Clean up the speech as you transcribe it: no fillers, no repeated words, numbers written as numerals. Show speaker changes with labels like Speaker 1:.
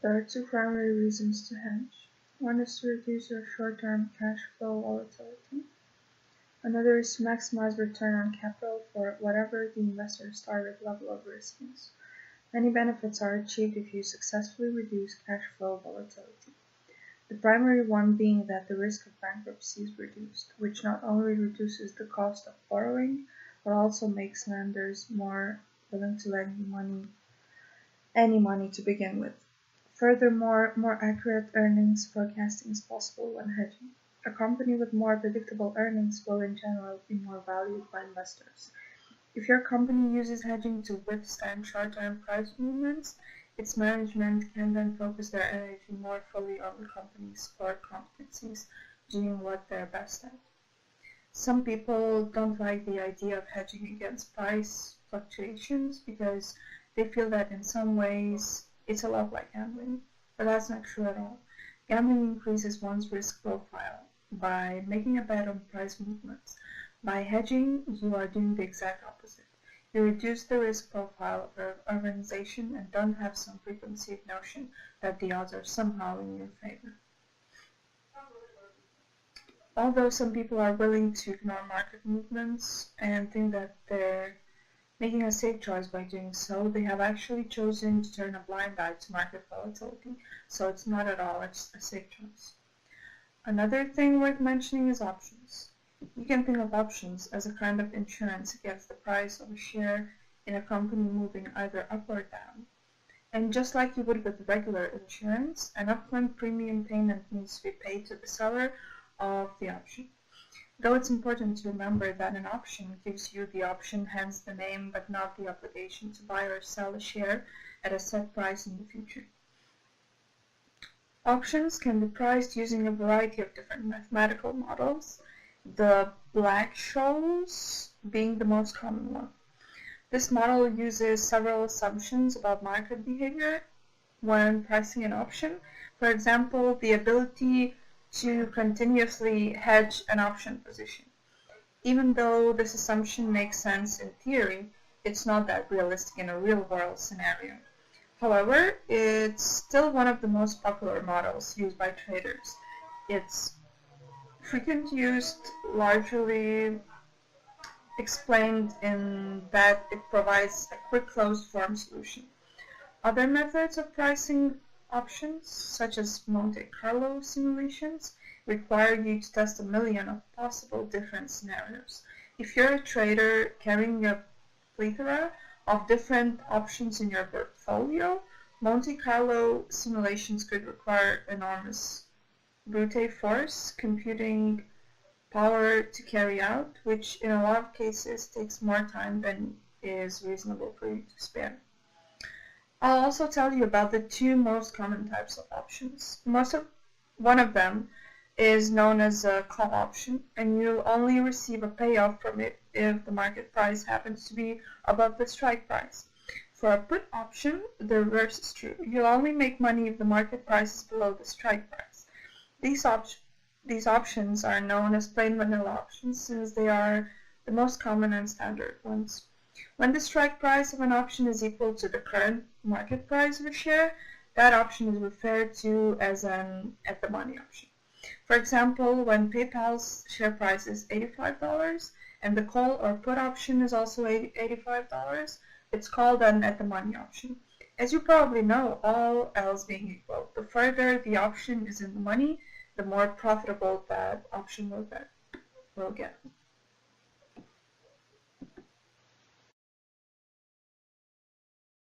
Speaker 1: There are two primary reasons to hedge. One is to reduce your short-term cash flow volatility. Another is to maximize return on capital for whatever the investor's target level of risk is. Many benefits are achieved if you successfully reduce cash flow volatility. The primary one being that the risk of bankruptcy is reduced, which not only reduces the cost of borrowing, but also makes lenders more willing to lend you any money to begin with. Furthermore, more accurate earnings forecasting is possible when hedging. A company with more predictable earnings will in general be more valued by investors. If your company uses hedging to withstand short-term price movements, its management can then focus their energy more fully on the company's core competencies, doing what they're best at. Some people don't like the idea of hedging against price fluctuations because they feel that in some ways it's a lot like gambling, but that's not true at all. Gambling increases one's risk profile by making a bet on price movements. By hedging, you are doing the exact opposite. You reduce the risk profile of your organization and don't have some preconceived notion that the odds are somehow in your favor. Although some people are willing to ignore market movements and think that they're making a safe choice by doing so, they have actually chosen to turn a blind eye to market volatility, so it's not at all a safe choice. Another thing worth mentioning is options. You can think of options as a kind of insurance against the price of a share in a company moving either up or down. And just like you would with regular insurance, an upfront premium payment needs to be paid to the seller of the option. Though it's important to remember that an option gives you the option, hence the name, but not the obligation to buy or sell a share at a set price in the future. Options can be priced using a variety of different mathematical models, the Black-Scholes being the most common one. This model uses several assumptions about market behavior when pricing an option. For example, the ability to continuously hedge an option position. Even though this assumption makes sense in theory, it's not that realistic in a real-world scenario. However, it's still one of the most popular models used by traders. It's frequently used, largely explained in that it provides a quick closed-form solution. Other methods of pricing options, such as Monte Carlo simulations, require you to test a million of possible different scenarios. If you're a trader carrying a plethora of different options in your portfolio, Monte Carlo simulations could require enormous brute force computing power to carry out, which in a lot of cases takes more time than is reasonable for you to spare. I'll also tell you about the two most common types of options. One of them is known as a call option, and you'll only receive a payoff from it if the market price happens to be above the strike price. For a put option, the reverse is true. You'll only make money if the market price is below the strike price. These options are known as plain vanilla options since they are the most common and standard ones. When the strike price of an option is equal to the current market price of a share, that option is referred to as an at-the-money option. For example, when PayPal's share price is $85 and the call or put option is also $85, it's called an at-the-money option. As you probably know, all else being equal, the further the option is in the money, the more profitable that option will get.